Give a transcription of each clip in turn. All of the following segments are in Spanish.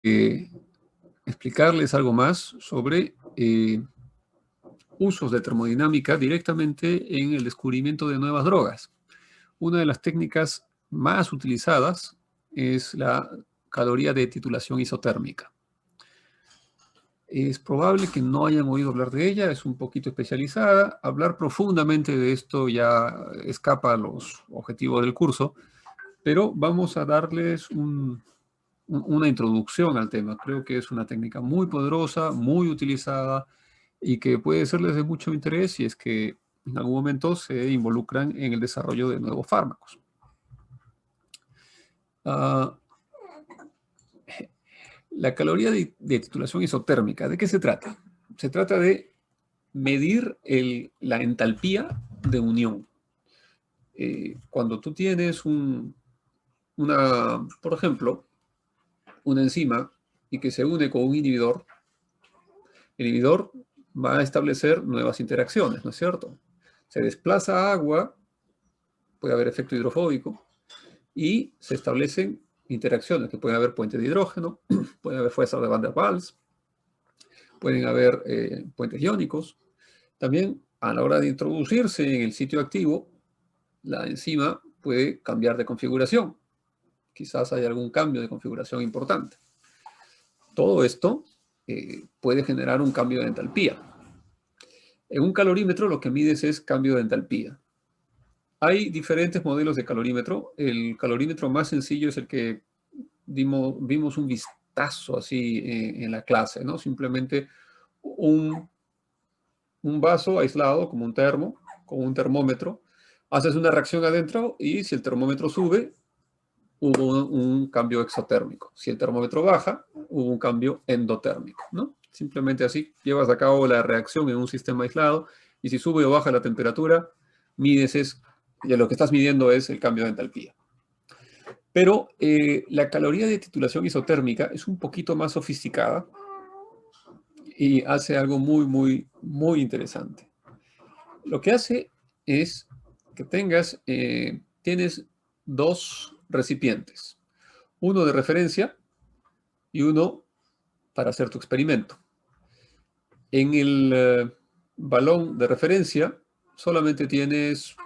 explicarles algo más sobre usos de termodinámica directamente en el descubrimiento de nuevas drogas. Una de las técnicas más utilizadas es la caloría de titulación isotérmica. Es probable que no hayan oído hablar de ella, es un poquito especializada. Hablar profundamente de esto ya escapa a los objetivos del curso, pero vamos a darles una introducción al tema. Creo que es una técnica muy poderosa, muy utilizada y que puede serles de mucho interés si es que en algún momento se involucran en el desarrollo de nuevos fármacos. La caloría de titulación isotérmica, ¿de qué se trata? Se trata de medir la entalpía de unión. Cuando tú tienes por ejemplo, una enzima y que se une con un inhibidor, el inhibidor va a establecer nuevas interacciones, ¿no es cierto? Se desplaza agua, puede haber efecto hidrofóbico, y se establecen interacciones, que pueden haber puentes de hidrógeno, pueden haber fuerzas de Van der Waals, pueden haber puentes iónicos. También, a la hora de introducirse en el sitio activo, la enzima puede cambiar de configuración. Quizás haya algún cambio de configuración importante. Todo esto puede generar un cambio de entalpía. En un calorímetro lo que mides es cambio de entalpía. Hay diferentes modelos de calorímetro. El calorímetro más sencillo es el que vimos un vistazo así en la clase, ¿no? Simplemente un vaso aislado, como un termo, con un termómetro. Haces una reacción adentro y si el termómetro sube, hubo un cambio exotérmico. Si el termómetro baja, hubo un cambio endotérmico, ¿no? Simplemente así llevas a cabo la reacción en un sistema aislado y si sube o baja la temperatura, y lo que estás midiendo es el cambio de entalpía. Pero la caloría de titulación isotérmica es un poquito más sofisticada y hace algo muy, muy, muy interesante. Lo que hace es que tienes dos recipientes, uno de referencia y uno para hacer tu experimento. En el balón de referencia solamente tienes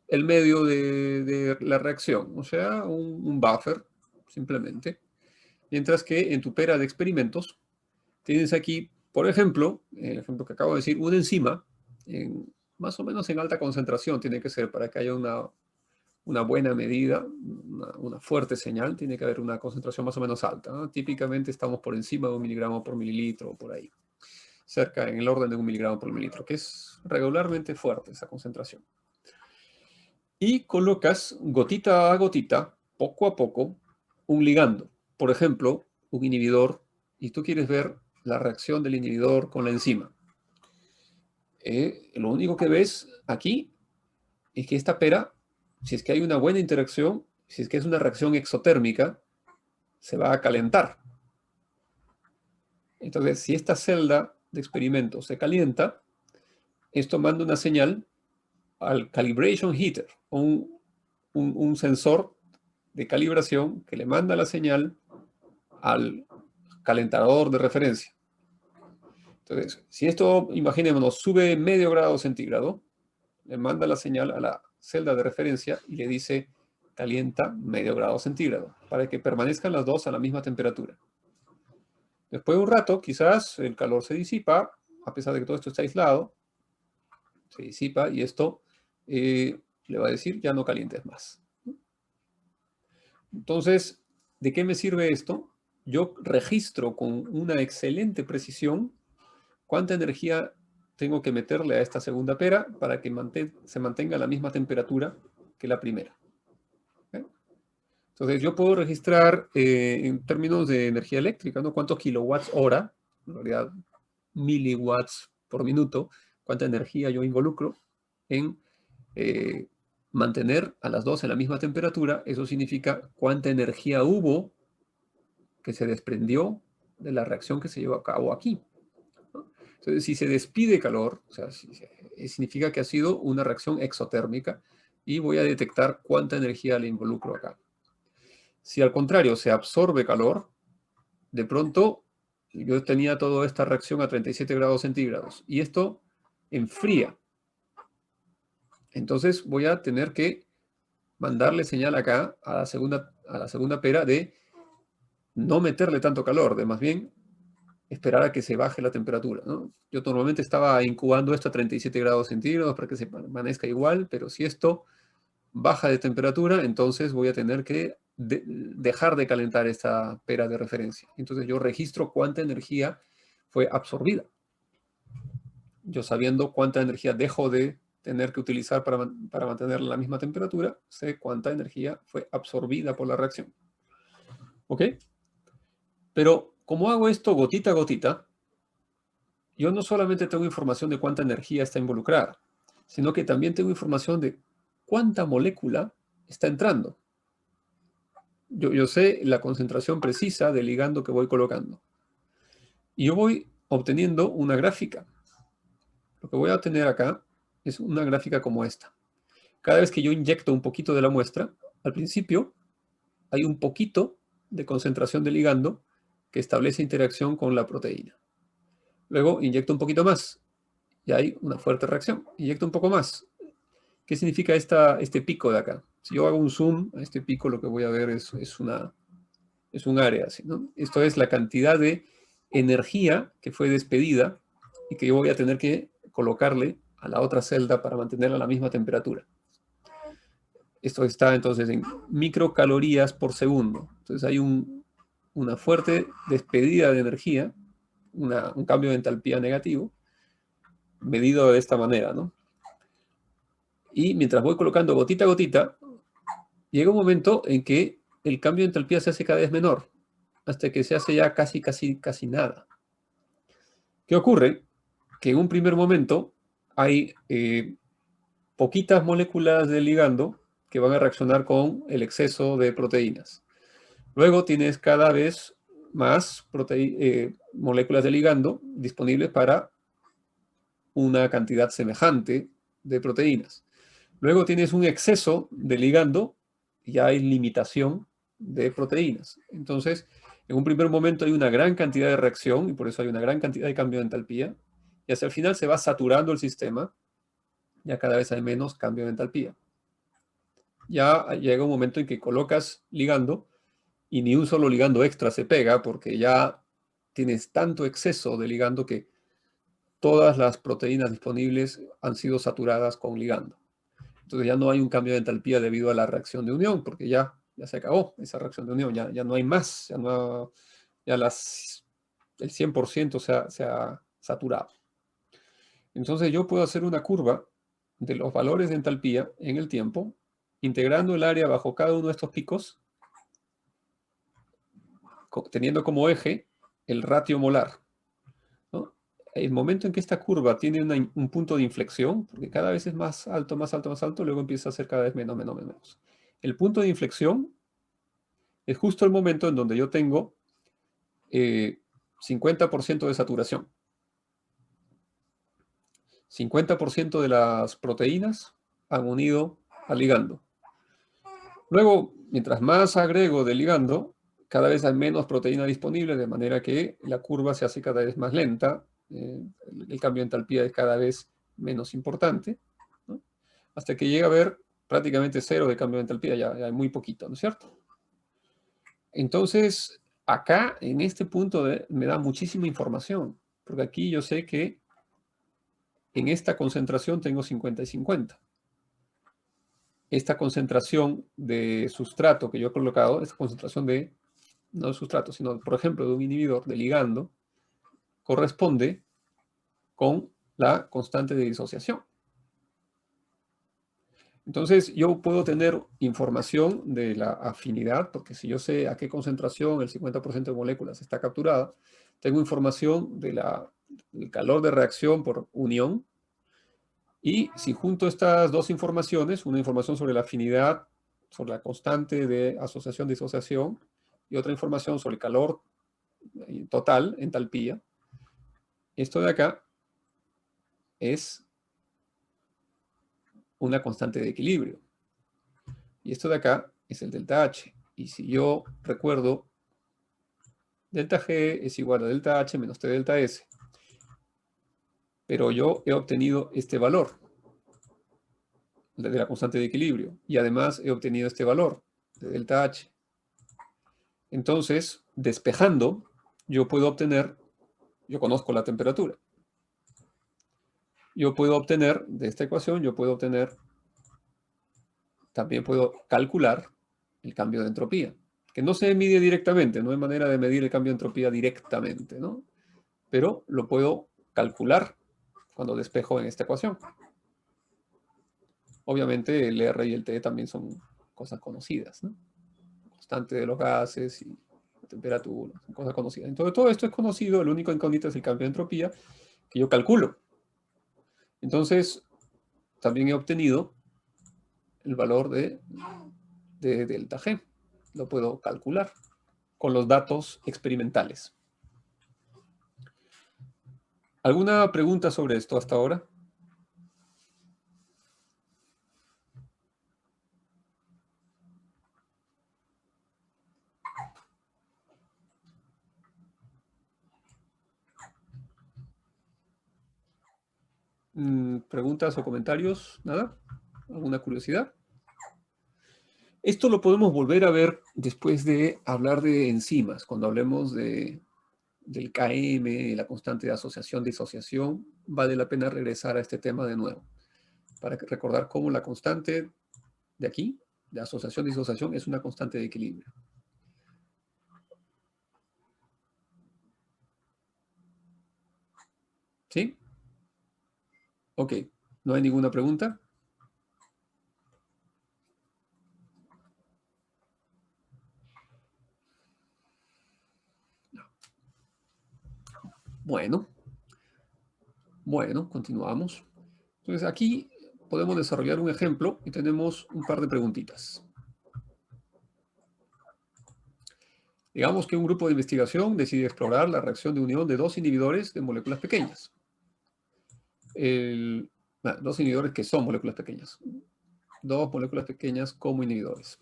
el medio de la reacción, o sea, un buffer, simplemente. Mientras que en tu pera de experimentos tienes aquí, por ejemplo, el ejemplo que acabo de decir, una enzima, más o menos en alta concentración tiene que ser para que haya una buena medida, una fuerte señal, tiene que haber una concentración más o menos alta, ¿no? Típicamente estamos por encima de 1 miligramo por mililitro, o por ahí, cerca en el orden de 1 miligramo por mililitro, que es regularmente fuerte esa concentración. Y colocas gotita a gotita, poco a poco, un ligando. Por ejemplo, un inhibidor, y tú quieres ver la reacción del inhibidor con la enzima. Lo único que ves aquí es que esta pera, si es que hay una buena interacción, si es que es una reacción exotérmica, se va a calentar. Entonces, si esta celda de experimento se calienta, esto manda una señal al calibration heater, un sensor de calibración que le manda la señal al calentador de referencia. Entonces, si esto, imaginémonos, sube medio grado centígrado, le manda la señal a la celda de referencia y le dice calienta medio grado centígrado, para que permanezcan las dos a la misma temperatura. Después de un rato, quizás el calor se disipa, a pesar de que todo esto está aislado, se disipa y esto le va a decir ya no calientes más. Entonces, ¿de qué me sirve esto? Yo registro con una excelente precisión cuánta energía tengo que meterle a esta segunda pera para que se mantenga a la misma temperatura que la primera. ¿Okay? Entonces, yo puedo registrar en términos de energía eléctrica, ¿no? Cuántos kilowatts hora, en realidad miliwatts por minuto, cuánta energía yo involucro en mantener a las dos en la misma temperatura. Eso significa cuánta energía hubo que se desprendió de la reacción que se llevó a cabo aquí. ¿No? Entonces, si se despide calor, o sea, significa que ha sido una reacción exotérmica y voy a detectar cuánta energía le involucro acá. Si al contrario se absorbe calor, de pronto yo tenía toda esta reacción a 37 grados centígrados y esto enfría. Entonces voy a tener que mandarle señal acá a la segunda pera de no meterle tanto calor, de más bien esperar a que se baje la temperatura, ¿no? Yo normalmente estaba incubando esto a 37 grados centígrados para que se permanezca igual, pero si esto baja de temperatura, entonces voy a tener que dejar de calentar esta pera de referencia. Entonces yo registro cuánta energía fue absorbida. Yo sabiendo cuánta energía dejo de tener que utilizar para mantener la misma temperatura, sé cuánta energía fue absorbida por la reacción. ¿Ok? Pero como hago esto gotita a gotita, yo no solamente tengo información de cuánta energía está involucrada, sino que también tengo información de cuánta molécula está entrando. Yo sé la concentración precisa del ligando que voy colocando. Y yo voy obteniendo una gráfica. Lo que voy a obtener acá es una gráfica como esta. Cada vez que yo inyecto un poquito de la muestra, al principio hay un poquito de concentración de ligando que establece interacción con la proteína. Luego inyecto un poquito más y hay una fuerte reacción. Inyecto un poco más. ¿Qué significa este pico de acá? Si yo hago un zoom a este pico, lo que voy a ver es un área así, ¿no? Esto es la cantidad de energía que fue despedida y que yo voy a tener que colocarle a la otra celda para mantenerla a la misma temperatura. Esto está entonces en microcalorías por segundo. Entonces hay una fuerte despedida de energía, un cambio de entalpía negativo, medido de esta manera, ¿no? Y mientras voy colocando gotita a gotita, llega un momento en que el cambio de entalpía se hace cada vez menor, hasta que se hace ya casi nada. ¿Qué ocurre? Que en un primer momento hay poquitas moléculas de ligando que van a reaccionar con el exceso de proteínas. Luego tienes cada vez más moléculas de ligando disponibles para una cantidad semejante de proteínas. Luego tienes un exceso de ligando y ya hay limitación de proteínas. Entonces, en un primer momento hay una gran cantidad de reacción y por eso hay una gran cantidad de cambio de entalpía. Y hacia el final se va saturando el sistema, ya cada vez hay menos cambio de entalpía. Ya llega un momento en que colocas ligando y ni un solo ligando extra se pega porque ya tienes tanto exceso de ligando que todas las proteínas disponibles han sido saturadas con ligando. Entonces ya no hay un cambio de entalpía debido a la reacción de unión, porque ya se acabó esa reacción de unión, ya no hay más, el 100% se ha saturado. Entonces yo puedo hacer una curva de los valores de entalpía en el tiempo, integrando el área bajo cada uno de estos picos, teniendo como eje el ratio molar, ¿no? El momento en que esta curva tiene un punto de inflexión, porque cada vez es más alto, más alto, más alto, luego empieza a ser cada vez menos, menos, menos. El punto de inflexión es justo el momento en donde yo tengo 50% de saturación. 50% de las proteínas han unido al ligando. Luego, mientras más agrego de ligando, cada vez hay menos proteína disponible, de manera que la curva se hace cada vez más lenta, el cambio de entalpía es cada vez menos importante, ¿no? Hasta que llega a haber prácticamente cero de cambio de entalpía, ya hay muy poquito, ¿no es cierto? Entonces, acá, en este punto, me da muchísima información, porque aquí yo sé que en esta concentración tengo 50 y 50. Esta concentración de sustrato que yo he colocado, esta concentración no de sustrato, sino, por ejemplo, de un inhibidor de ligando, corresponde con la constante de disociación. Entonces, yo puedo tener información de la afinidad, porque si yo sé a qué concentración el 50% de moléculas está capturada, tengo información del calor de reacción por unión. Y si junto estas dos informaciones, una información sobre la afinidad, sobre la constante de asociación-disociación, y otra información sobre el calor total, entalpía, esto de acá es una constante de equilibrio. Y esto de acá es el delta H. Y si yo recuerdo Delta G es igual a delta H menos T delta S. Pero yo he obtenido este valor de la constante de equilibrio. Y además he obtenido este valor de delta H. Entonces, despejando, yo puedo obtener, yo conozco la temperatura. Yo puedo obtener, de esta ecuación, yo puedo obtener, también puedo calcular el cambio de entropía, que no se mide directamente, no hay manera de medir el cambio de entropía directamente, ¿no? Pero lo puedo calcular cuando despejo en esta ecuación. Obviamente el R y el T también son cosas conocidas, ¿no? Constante de los gases y la temperatura, son cosas conocidas. Entonces todo esto es conocido, el único incógnito es el cambio de entropía que yo calculo. Entonces también he obtenido el valor de delta G. Lo puedo calcular con los datos experimentales. ¿Alguna pregunta sobre esto hasta ahora? ¿Preguntas o comentarios? ¿Nada? ¿Alguna curiosidad? Esto lo podemos volver a ver después de hablar de enzimas, cuando hablemos del Km, la constante de asociación-disociación, vale la pena regresar a este tema de nuevo, para recordar cómo la constante de aquí, de asociación-disociación, es una constante de equilibrio. ¿Sí? Ok, ¿no hay ninguna pregunta? Bueno, continuamos. Entonces aquí podemos desarrollar un ejemplo y tenemos un par de preguntitas. Digamos que un grupo de investigación decide explorar la reacción de unión de dos inhibidores de moléculas pequeñas. Dos inhibidores que son moléculas pequeñas. Dos moléculas pequeñas como inhibidores.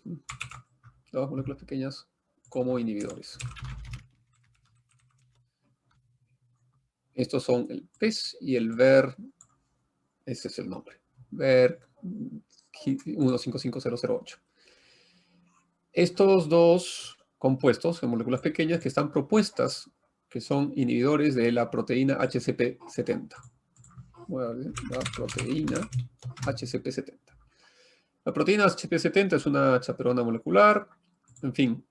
Dos moléculas pequeñas como inhibidores. Estos son el PES y el VER. Ese es el nombre. VER 155008. Estos dos compuestos en moléculas pequeñas que están propuestas, que son inhibidores de la proteína HCP70. Voy a ver, la proteína HCP70. La proteína HCP70 es una chaperona molecular. En fin,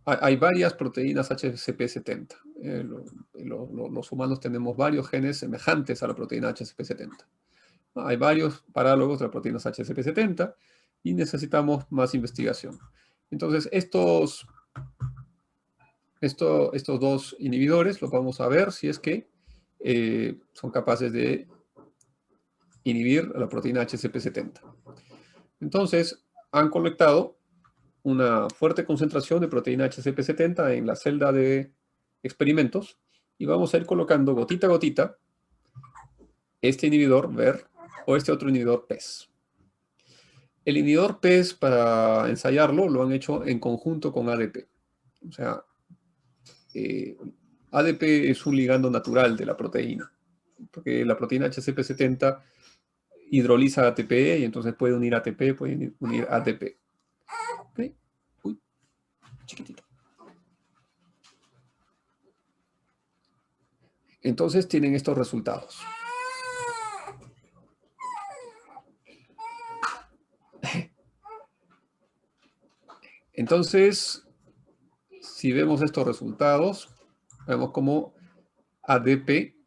hay varias proteínas HCP70. Los humanos tenemos varios genes semejantes a la proteína HCP70. Hay varios parálogos de las proteínas HCP70 y necesitamos más investigación. Entonces, estos dos inhibidores los vamos a ver si es que son capaces de inhibir a la proteína HCP70. Entonces, han colectado una fuerte concentración de proteína HCP70 en la celda de experimentos y vamos a ir colocando gotita a gotita este inhibidor VER o este otro inhibidor PES. El inhibidor PES, para ensayarlo, lo han hecho en conjunto con ADP. O sea, ADP es un ligando natural de la proteína, porque la proteína HCP70 hidroliza ATP y entonces puede unir ATP, puede unir ATP. ¿Okay? Uy, chiquitito. Entonces tienen estos resultados. Entonces, si vemos estos resultados, vemos como ADP,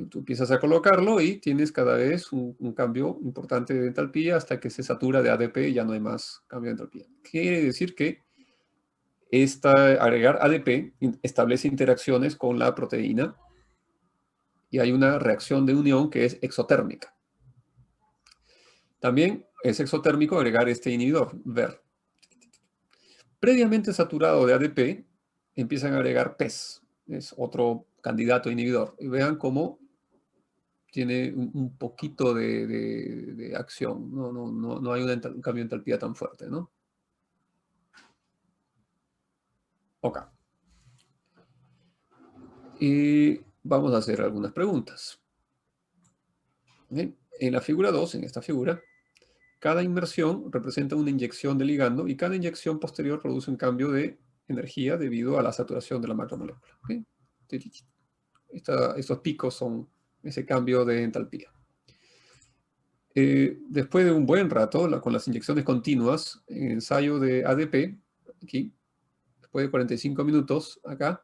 tú empiezas a colocarlo y tienes cada vez un cambio importante de entalpía hasta que se satura de ADP y ya no hay más cambio de entalpía. Quiere decir que agregar ADP establece interacciones con la proteína y hay una reacción de unión que es exotérmica. También es exotérmico agregar este inhibidor, VER. Previamente saturado de ADP, empiezan a agregar PES, es otro candidato inhibidor. Y vean cómo tiene un poquito de acción, no hay un cambio de entalpía tan fuerte, ¿no? Ok. Y vamos a hacer algunas preguntas. Bien, en la figura 2, en esta figura, cada inmersión representa una inyección de ligando y cada inyección posterior produce un cambio de energía debido a la saturación de la macromolécula. ¿Okay? Estos picos son ese cambio de entalpía. Después de un buen rato, con las inyecciones continuas, en ensayo de ADP, aquí, después de 45 minutos, acá,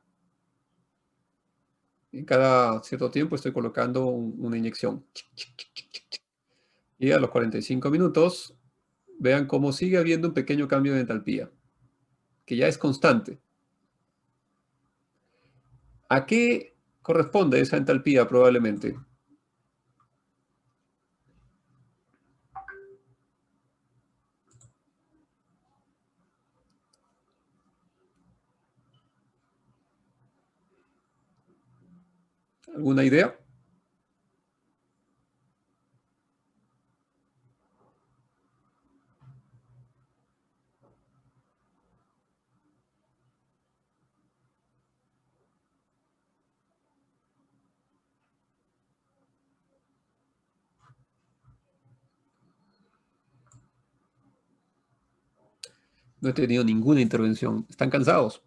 en cada cierto tiempo estoy colocando una inyección. Y a los 45 minutos, vean cómo sigue habiendo un pequeño cambio de entalpía, que ya es constante. ¿A qué corresponde esa entalpía probablemente? ¿Alguna idea? No he tenido ninguna intervención. ¿Están cansados?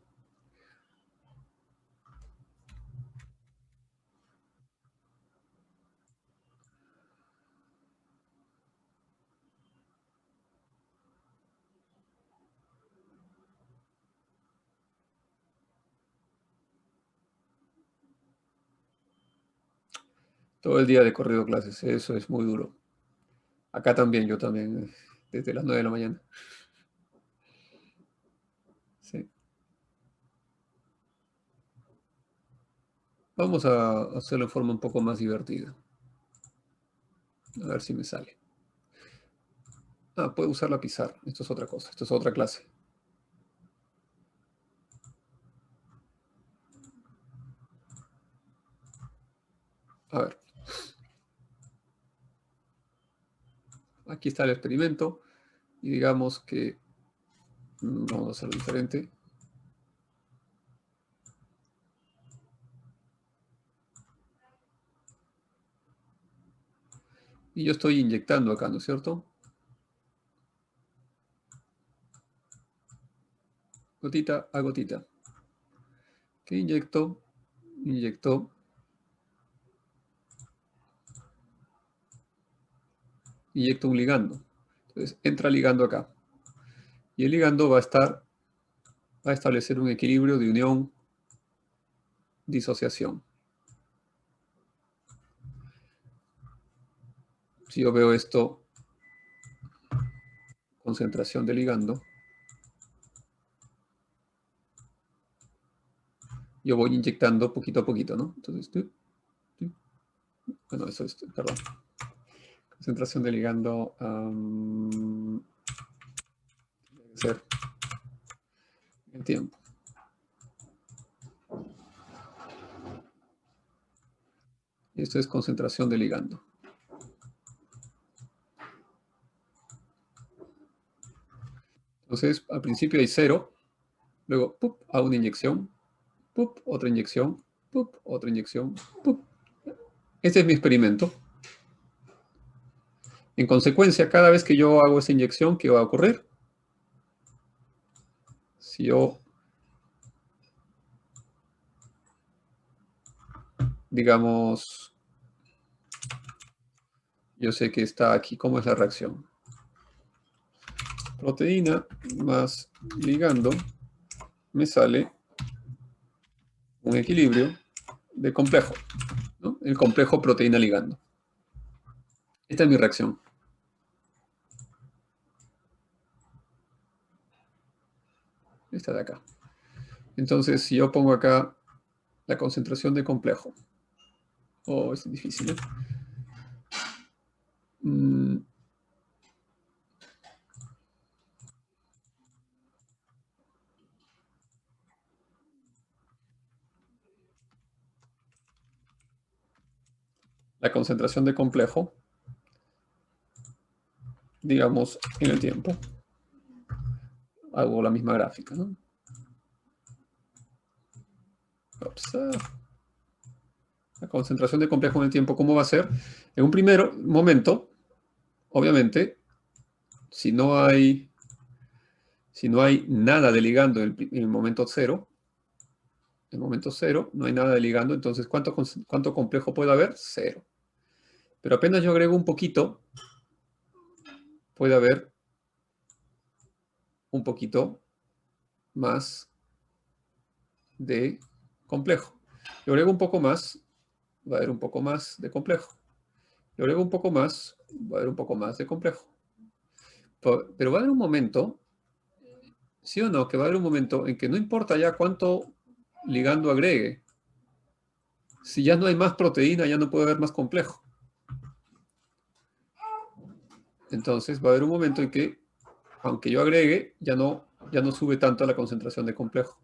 Todo el día de corrido clases. Eso es muy duro. Acá también, yo también, desde las 9 de la mañana. Sí. Vamos a hacerlo de forma un poco más divertida. A ver si me sale. Ah, puedo usar la pizarra. Esto es otra cosa. Esto es otra clase. A ver. Aquí está el experimento. Y digamos que vamos a hacerlo diferente. Y yo estoy inyectando acá, ¿no es cierto? Gotita a gotita. ¿Qué inyecto? Inyecto. Inyecto un ligando. Entonces entra ligando acá. Y el ligando va a establecer un equilibrio de unión-disociación. Si yo veo esto, concentración de ligando, yo voy inyectando poquito a poquito, ¿no? Entonces, bueno, eso es, perdón. Concentración de ligando, debe ser el tiempo. Y esto es concentración de ligando. Entonces, al principio hay 0, luego, ¡pup!, hago una inyección, ¡pup!, otra inyección, ¡pup!, otra inyección, ¡pup! Este es mi experimento. En consecuencia, cada vez que yo hago esa inyección, ¿qué va a ocurrir? Si yo, digamos, yo sé que está aquí, ¿cómo es la reacción? Proteína más ligando, me sale un equilibrio de complejo, ¿no? El complejo proteína-ligando. Esta es mi reacción. Esta de acá. Entonces, si yo pongo acá la concentración de complejo, es difícil, ¿eh? La concentración de complejo, digamos, en el tiempo. Hago la misma gráfica, ¿no? Ups, La concentración de complejo en el tiempo, ¿cómo va a ser? En un primer momento, obviamente, si no hay nada de ligando en el momento cero, no hay nada de ligando, entonces, ¿cuánto complejo puede haber? Cero. Pero apenas yo agrego un poquito, puede haber un poquito más de complejo. Yo agrego un poco más, va a haber un poco más de complejo. Yo agrego un poco más, va a haber un poco más de complejo. Pero va a haber un momento, ¿sí o no? Que va a haber un momento en que no importa ya cuánto ligando agregue. Si ya no hay más proteína, ya no puede haber más complejo. Entonces va a haber un momento en que, aunque yo agregue, ya no sube tanto la concentración de complejo.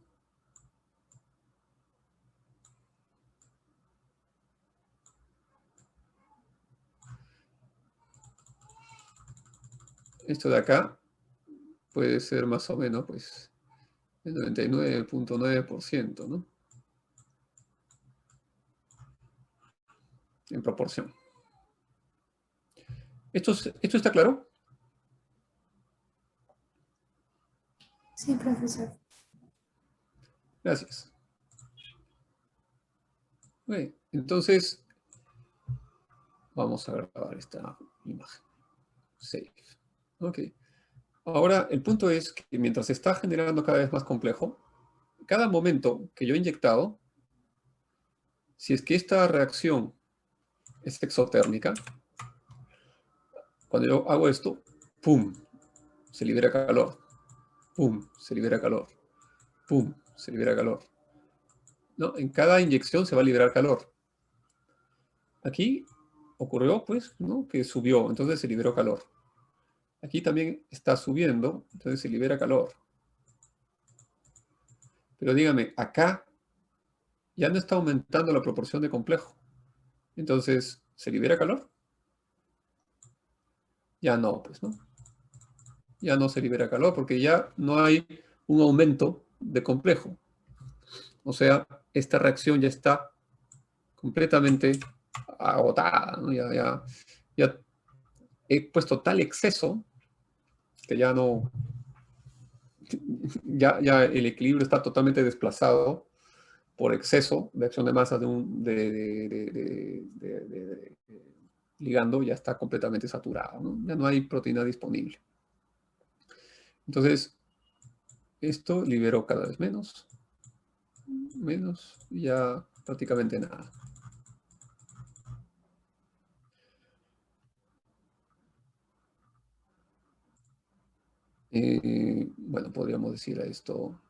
Esto de acá puede ser más o menos, pues, el 99.9%, ¿no? En proporción. ¿Esto está claro? Sí, profesor. Gracias. Bien, entonces, vamos a grabar esta imagen. Save. Ok. Ahora, el punto es que mientras se está generando cada vez más complejo, cada momento que yo he inyectado, si es que esta reacción es exotérmica, cuando yo hago esto, ¡pum!, se libera calor. ¡Pum!, se libera calor. ¡Pum!, se libera calor. ¿No? En cada inyección se va a liberar calor. Aquí ocurrió, pues, ¿no?, que subió, entonces se liberó calor. Aquí también está subiendo, entonces se libera calor. Pero dígame, acá ya no está aumentando la proporción de complejo. Entonces, ¿se libera calor? Ya no, pues, ¿no? Ya no se libera calor porque ya no hay un aumento de complejo. O sea, esta reacción ya está completamente agotada, ¿no? Ya he puesto tal exceso que ya no, ya el equilibrio está totalmente desplazado por exceso de acción de masa de ligando, ya está completamente saturado, ¿no? Ya no hay proteína disponible. Entonces, esto liberó cada vez menos, y ya prácticamente nada. Bueno, podríamos decir a esto,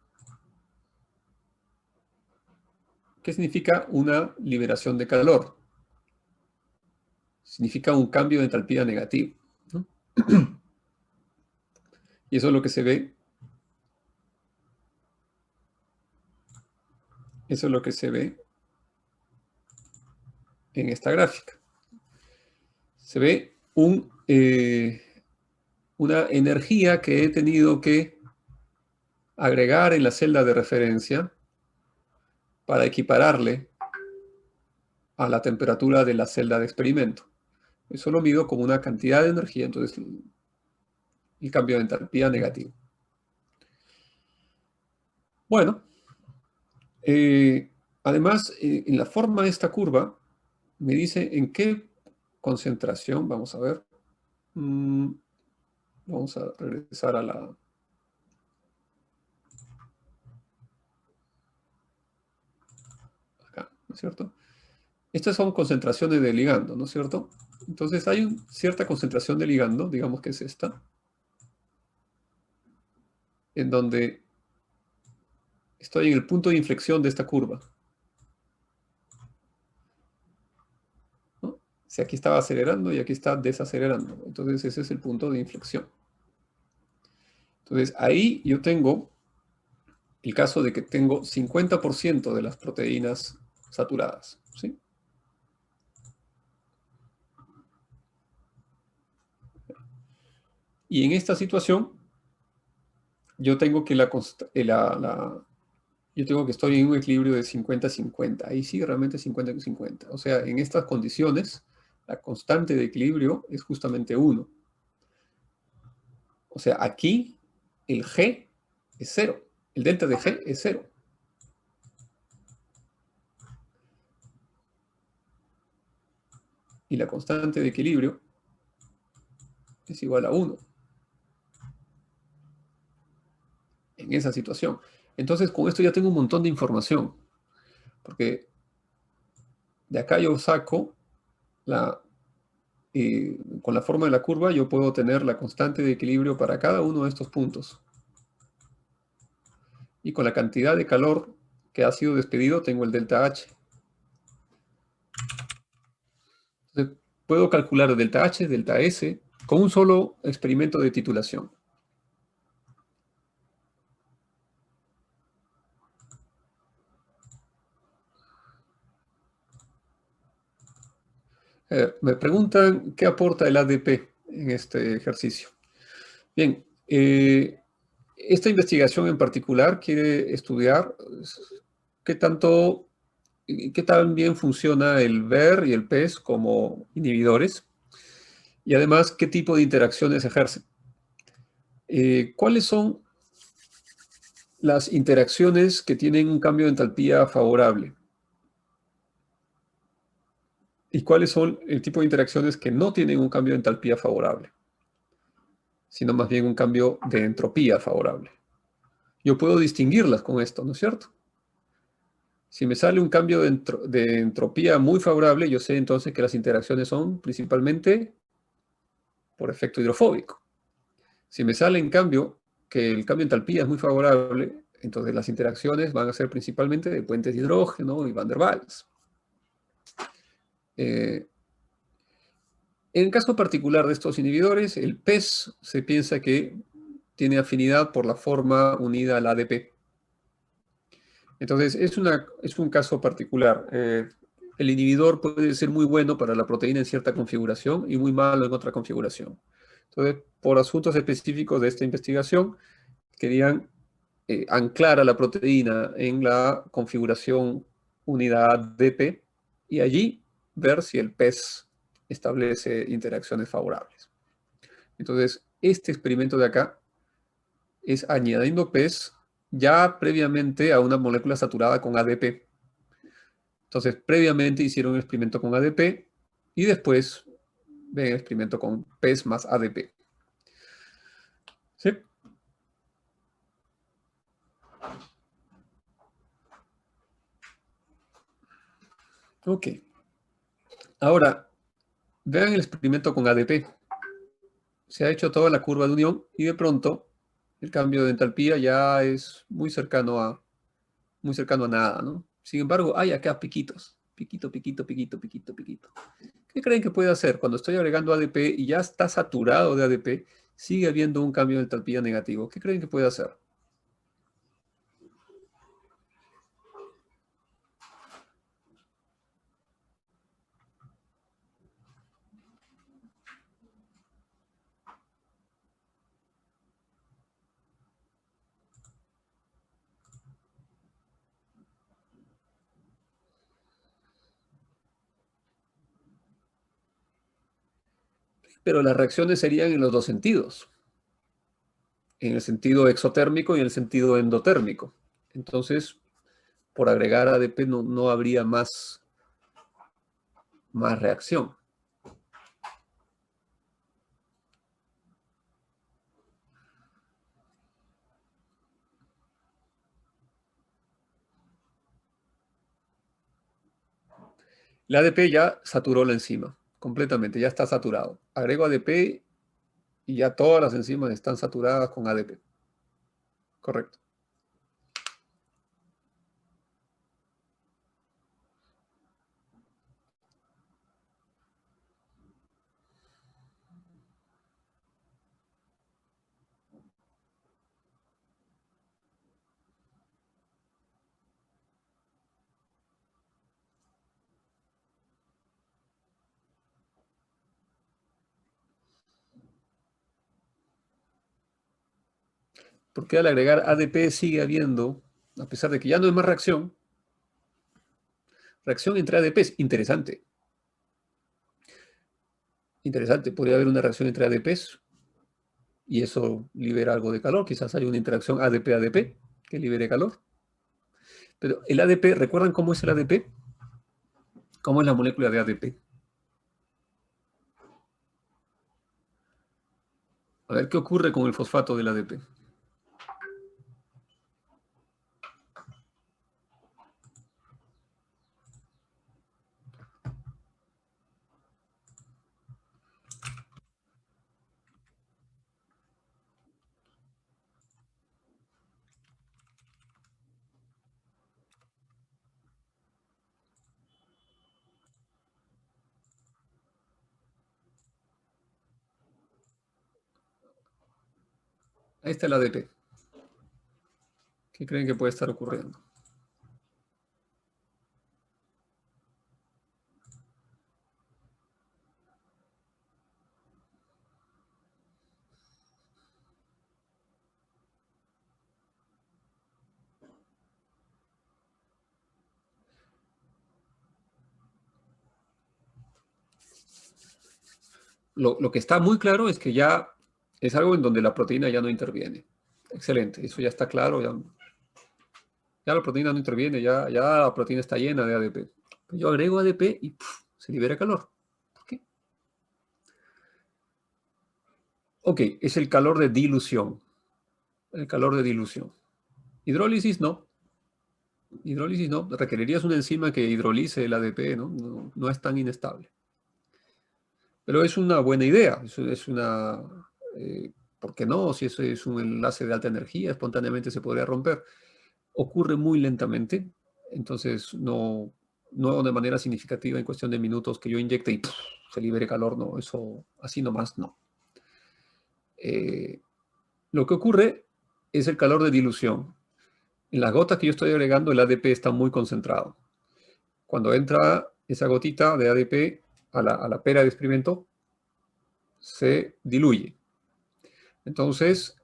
¿qué significa una liberación de calor? Significa un cambio de entalpía negativo, ¿no? Y eso es lo que se ve. Eso es lo que se ve en esta gráfica. Se ve una energía que he tenido que agregar en la celda de referencia para equipararle a la temperatura de la celda de experimento. Eso lo mido como una cantidad de energía, entonces el cambio de entalpía negativo. Bueno, además, en la forma de esta curva, me dice en qué concentración, vamos a ver, vamos a regresar a la... acá, ¿no es cierto? Estas son concentraciones de ligando, ¿no es cierto? Entonces hay cierta concentración de ligando, digamos que es esta, en donde estoy en el punto de inflexión de esta curva, ¿no? Si aquí estaba acelerando y aquí está desacelerando, entonces ese es el punto de inflexión. Entonces ahí yo tengo el caso de que tengo 50% de las proteínas saturadas, ¿sí? Y en esta situación, yo tengo que yo tengo que estar en un equilibrio de 50-50. Ahí sí, realmente 50-50. O sea, en estas condiciones, la constante de equilibrio es justamente 1. O sea, aquí el G es 0. El delta de G es 0. Y la constante de equilibrio es igual a 1. En esa situación. Entonces, con esto ya tengo un montón de información. Porque de acá yo saco con la forma de la curva, yo puedo tener la constante de equilibrio para cada uno de estos puntos. Y con la cantidad de calor que ha sido despedido, tengo el delta H. Entonces, puedo calcular delta H, delta S, con un solo experimento de titulación. Me preguntan qué aporta el ADP en este ejercicio. Bien, esta investigación en particular quiere estudiar qué tan bien funciona el VER y el PES como inhibidores y además qué tipo de interacciones ejercen. ¿Cuáles son las interacciones que tienen un cambio de entalpía favorable? ¿Y cuáles son el tipo de interacciones que no tienen un cambio de entalpía favorable, sino más bien un cambio de entropía favorable? Yo puedo distinguirlas con esto, ¿no es cierto? Si me sale un cambio de entropía muy favorable, yo sé entonces que las interacciones son principalmente por efecto hidrofóbico. Si me sale en cambio que el cambio de entalpía es muy favorable, entonces las interacciones van a ser principalmente de puentes de hidrógeno y Van der Waals. En el caso particular de estos inhibidores, el PES se piensa que tiene afinidad por la forma unida al ADP. Entonces, es un caso particular. El inhibidor puede ser muy bueno para la proteína en cierta configuración y muy malo en otra configuración. Entonces, por asuntos específicos de esta investigación, querían anclar a la proteína en la configuración unidad ADP y allí ver si el PES establece interacciones favorables. Entonces, este experimento de acá es añadiendo PES ya previamente a una molécula saturada con ADP. Entonces, previamente hicieron un experimento con ADP y después ven el experimento con PES más ADP. ¿Sí? Ok. Ahora, vean el experimento con ADP. Se ha hecho toda la curva de unión y de pronto el cambio de entalpía ya es muy cercano a nada, ¿no? Sin embargo, hay acá piquitos. Piquito, piquito, piquito, piquito, piquito. ¿Qué creen que puede hacer? Cuando estoy agregando ADP y ya está saturado de ADP, sigue habiendo un cambio de entalpía negativo. ¿Qué creen que puede hacer? Pero las reacciones serían en los dos sentidos. En el sentido exotérmico y en el sentido endotérmico. Entonces, por agregar ADP no habría más reacción. La ADP ya saturó la enzima, completamente, ya está saturado. Agrego ADP y ya todas las enzimas están saturadas con ADP. Correcto. Porque al agregar ADP sigue habiendo a pesar de que ya no hay más reacción, reacción entre ADPs, interesante. Interesante, podría haber una reacción entre ADPs y eso libera algo de calor. Quizás hay una interacción ADP-ADP que libere calor. Pero el ADP, ¿recuerdan cómo es el ADP? ¿Cómo es la molécula de ADP? A ver, ¿qué ocurre con el fosfato del ADP? Ahí está el ADP. ¿Qué creen que puede estar ocurriendo? Lo que está muy claro es que ya es algo en donde la proteína ya no interviene. Excelente, eso ya está claro. Ya la proteína no interviene, ya la proteína está llena de ADP. Yo agrego ADP y se libera calor. ¿Por qué? Ok, es el calor de dilución. El calor de dilución. Hidrólisis no. Hidrólisis no. Requerirías una enzima que hidrolice el ADP, ¿no? No es tan inestable. Pero es una buena idea. Es una... ¿por qué no? Si eso es un enlace de alta energía, espontáneamente se podría romper. Ocurre muy lentamente, entonces no de manera significativa en cuestión de minutos que yo inyecte y se libere calor, no, eso así nomás no. Lo que ocurre es el calor de dilución. En las gotas que yo estoy agregando, el ADP está muy concentrado. Cuando entra esa gotita de ADP a la pera de experimento, se diluye. Entonces,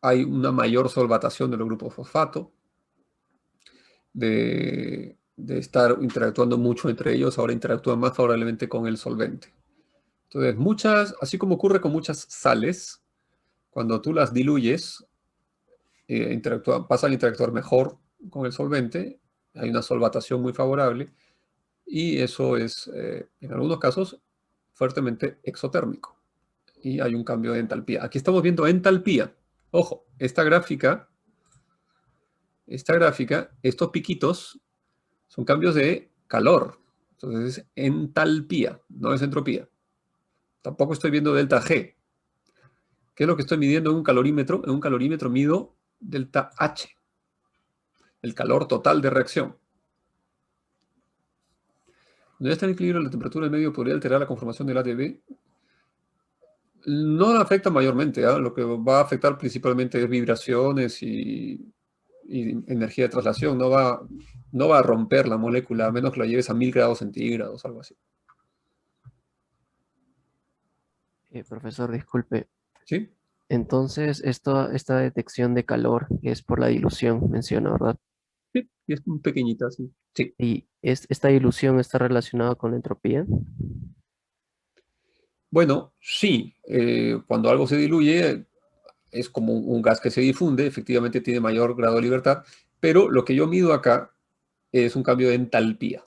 hay una mayor solvatación de los grupos fosfato, de estar interactuando mucho entre ellos, ahora interactúan más favorablemente con el solvente. Entonces, así como ocurre con muchas sales, cuando tú las diluyes, pasan a interactuar mejor con el solvente, hay una solvatación muy favorable, y eso es, en algunos casos, fuertemente exotérmico. Y hay un cambio de entalpía. Aquí estamos viendo entalpía. Ojo, esta gráfica, estos piquitos, son cambios de calor. Entonces es entalpía, no es entropía. Tampoco estoy viendo delta G. ¿Qué es lo que estoy midiendo en un calorímetro? En un calorímetro mido delta H, el calor total de reacción. Cuando ya está en equilibrio, la temperatura del medio podría alterar la conformación del ADP. No la afecta mayormente, ¿eh? Lo que va a afectar principalmente es vibraciones y energía de traslación. No va a romper la molécula, a menos que la lleves a 1000 grados centígrados, algo así. Profesor, disculpe. ¿Sí? Entonces, esta detección de calor es por la dilución, menciona, ¿verdad? Sí, y es muy pequeñita, sí. Sí. ¿Y esta dilución está relacionada con la entropía? Bueno, sí, cuando algo se diluye es como un gas que se difunde, efectivamente tiene mayor grado de libertad, pero lo que yo mido acá es un cambio de entalpía.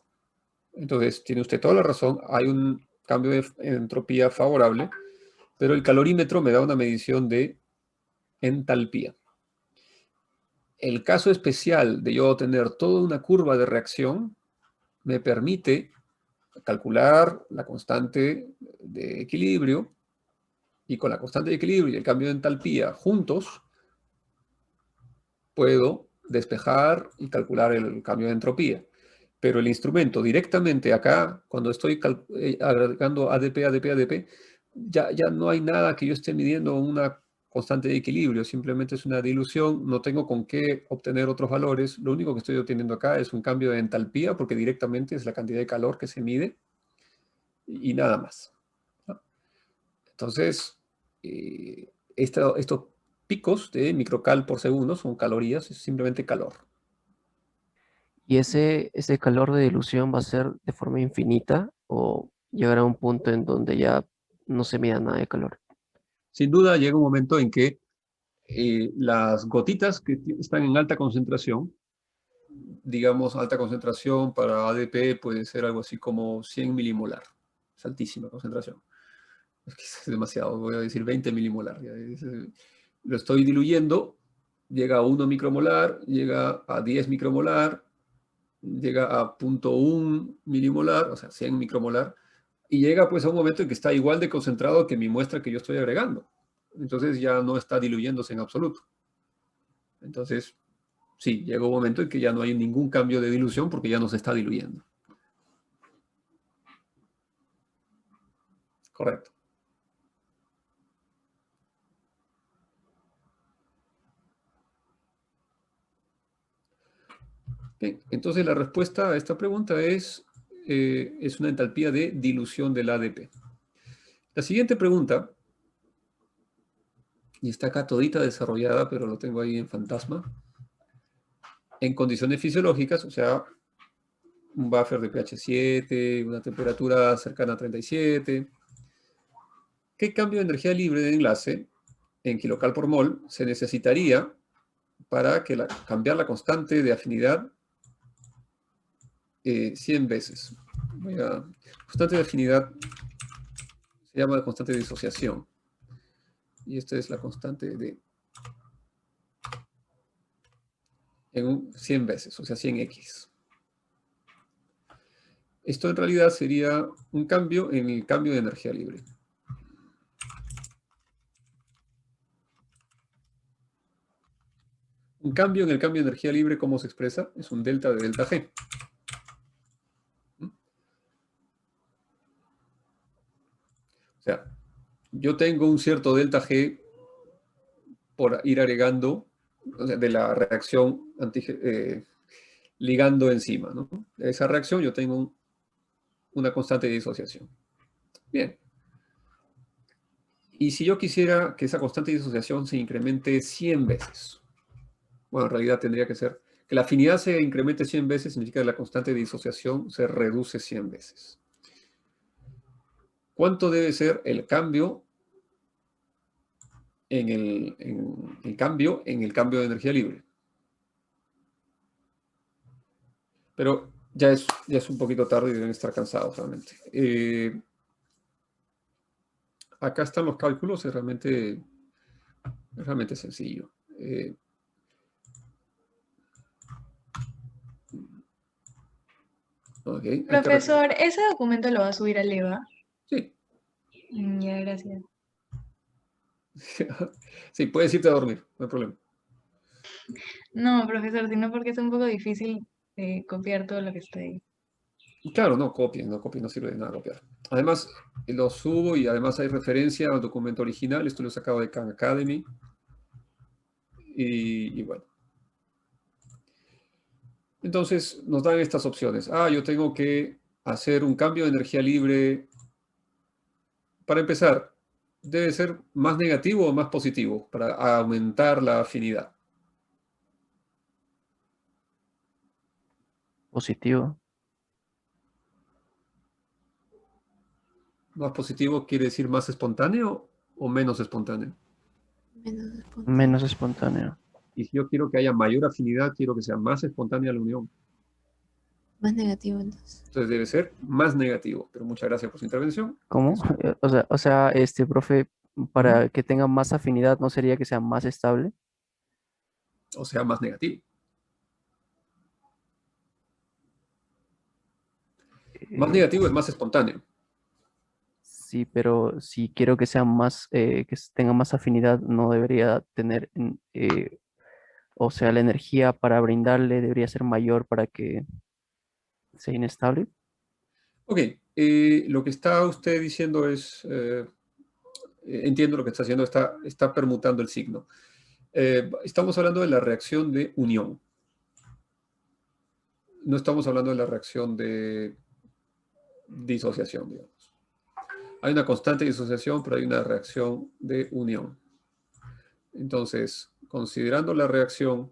Entonces, tiene usted toda la razón, hay un cambio de entropía favorable, pero el calorímetro me da una medición de entalpía. El caso especial de yo tener toda una curva de reacción me permite calcular la constante de equilibrio, y con la constante de equilibrio y el cambio de entalpía juntos, puedo despejar y calcular el cambio de entropía. Pero el instrumento directamente acá, cuando estoy agregando ADP, ADP, ADP, ya no hay nada que yo esté midiendo una constante de equilibrio, simplemente es una dilución, no tengo con qué obtener otros valores, lo único que estoy obteniendo acá es un cambio de entalpía, porque directamente es la cantidad de calor que se mide, y nada más, ¿no? Entonces, esto picos de microcal por segundo, son calorías, es simplemente calor. ¿Y ese calor de dilución va a ser de forma infinita o llegará a un punto en donde ya no se mida nada de calor? Sin duda llega un momento en que las gotitas que están en alta concentración, digamos alta concentración para ADP puede ser algo así como 100 milimolar, es altísima concentración. Es demasiado, voy a decir 20 milimolar. Lo estoy diluyendo, llega a 1 micromolar, llega a 10 micromolar, llega a 0.1 milimolar, o sea, 100 micromolar, y llega pues a un momento en que está igual de concentrado que mi muestra que yo estoy agregando. Entonces ya no está diluyéndose en absoluto. Entonces, sí, llega un momento en que ya no hay ningún cambio de dilución porque ya no se está diluyendo. Correcto. Bien, entonces la respuesta a esta pregunta es una entalpía de dilución del ADP. La siguiente pregunta, y está acá todita desarrollada, pero lo tengo ahí en fantasma. En condiciones fisiológicas, o sea, un buffer de pH 7, una temperatura cercana a 37. ¿Qué cambio de energía libre de enlace en kilocal por mol se necesitaría para cambiar la constante de afinidad 100 veces? Constante de afinidad se llama constante de disociación. Y esta es la constante de 100 veces, o sea, 100x. Esto en realidad sería un cambio en el cambio de energía libre. Un cambio en el cambio de energía libre, ¿cómo se expresa? Es un delta de delta G. O sea, yo tengo un cierto delta G por ir agregando, o sea, de la reacción ligando enzima, ¿no? De esa reacción yo tengo una constante de disociación. Bien. Y si yo quisiera que esa constante de disociación se incremente 100 veces, bueno, en realidad tendría que ser que la afinidad se incremente 100 veces, significa que la constante de disociación se reduce 100 veces. ¿Cuánto debe ser el cambio en el cambio de energía libre? Pero ya es un poquito tarde y deben estar cansados realmente. Acá están los cálculos, es realmente sencillo. Okay, Profesor, ¿ese documento lo va a subir al EVA? Sí. Ya, gracias. Sí, puedes irte a dormir, no hay problema. No, profesor, sino porque es un poco difícil copiar todo lo que está ahí. Claro, no copien, no sirve de nada copiar. Además, lo subo y además hay referencia al documento original, esto lo he sacado de Khan Academy. Y bueno. Entonces nos dan estas opciones. Yo tengo que hacer un cambio de energía libre. Para empezar, ¿debe ser más negativo o más positivo para aumentar la afinidad? Positivo. ¿Más positivo quiere decir más espontáneo o menos espontáneo? Menos espontáneo. Y si yo quiero que haya mayor afinidad, quiero que sea más espontánea la unión. Más negativo entonces. Entonces debe ser más negativo. Pero muchas gracias por su intervención. ¿Cómo? O sea, profe, para que tenga más afinidad, ¿no sería que sea más estable? O sea, más negativo. Más negativo es más espontáneo. Sí, pero si quiero que sea más, tenga más afinidad, no debería tener, o sea, la energía para brindarle debería ser mayor para que sea inestable. Ok, lo que está usted diciendo es, entiendo lo que está haciendo, está permutando el signo. Estamos hablando de la reacción de unión. No estamos hablando de la reacción de disociación, digamos. Hay una constante disociación, pero hay una reacción de unión. Entonces, considerando la reacción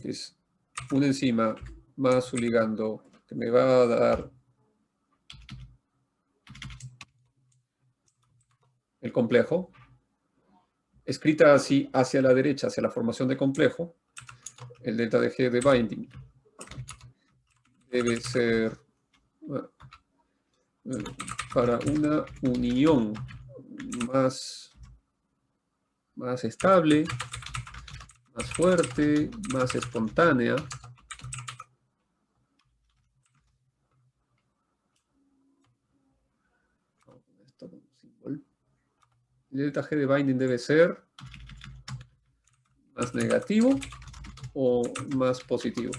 que es una enzima más su ligando, que me va a dar el complejo, escrita así hacia la derecha, hacia la formación de complejo, el delta de G de binding debe ser para una unión más estable, más fuerte, más espontánea. El delta G de binding debe ser más negativo o más positivo.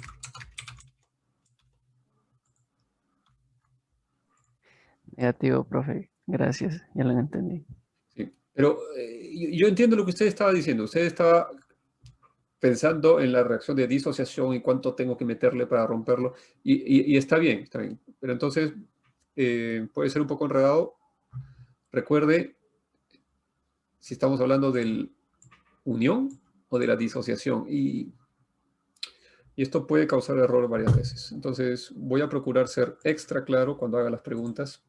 Negativo, profe. Gracias, ya lo entendí. Sí. Pero yo entiendo lo que usted estaba diciendo. Usted estaba pensando en la reacción de disociación y cuánto tengo que meterle para romperlo. Y está bien, está bien. Pero entonces puede ser un poco enredado. Recuerde, si estamos hablando del unión o de la disociación. Y esto puede causar error varias veces. Entonces voy a procurar ser extra claro cuando haga las preguntas.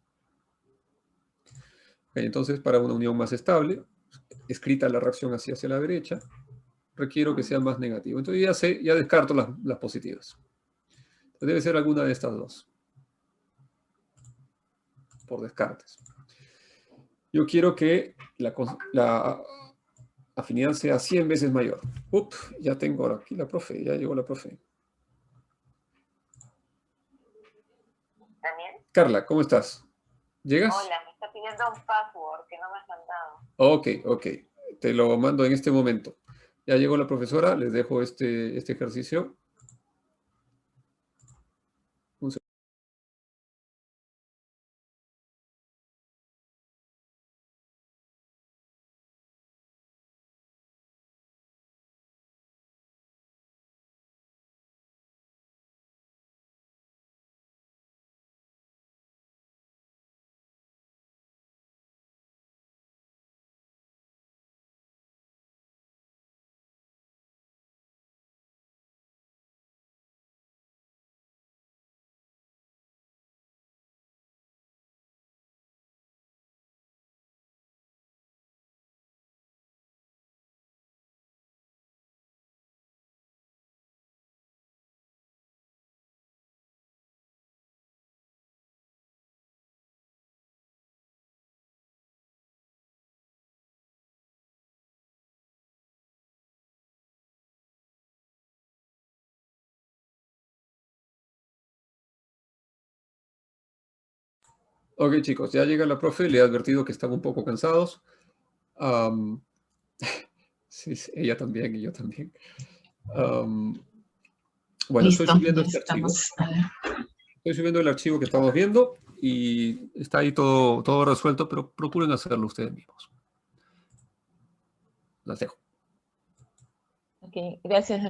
Entonces, para una unión más estable, escrita la reacción hacia la derecha, requiero que sea más negativo. Entonces ya descarto las positivas. Entonces, debe ser alguna de estas dos. Por descartes. Yo quiero que la afinidad sea 100 veces mayor. Ya tengo aquí la profe, ya llegó la profe. ¿Daniel? Carla, ¿cómo estás? ¿Llegas? Hola, me está pidiendo un password que no me has mandado. Ok. Te lo mando en este momento. Ya llegó la profesora, les dejo este ejercicio. Un segundo. Ok, chicos, ya llega la profe. Le he advertido que están un poco cansados. Sí, ella también y yo también. Bueno, Listo, estoy subiendo ya este archivo. estamos. A ver. Estoy subiendo el archivo que estamos viendo y está ahí todo resuelto, pero procuren hacerlo ustedes mismos. Las dejo. Ok, gracias.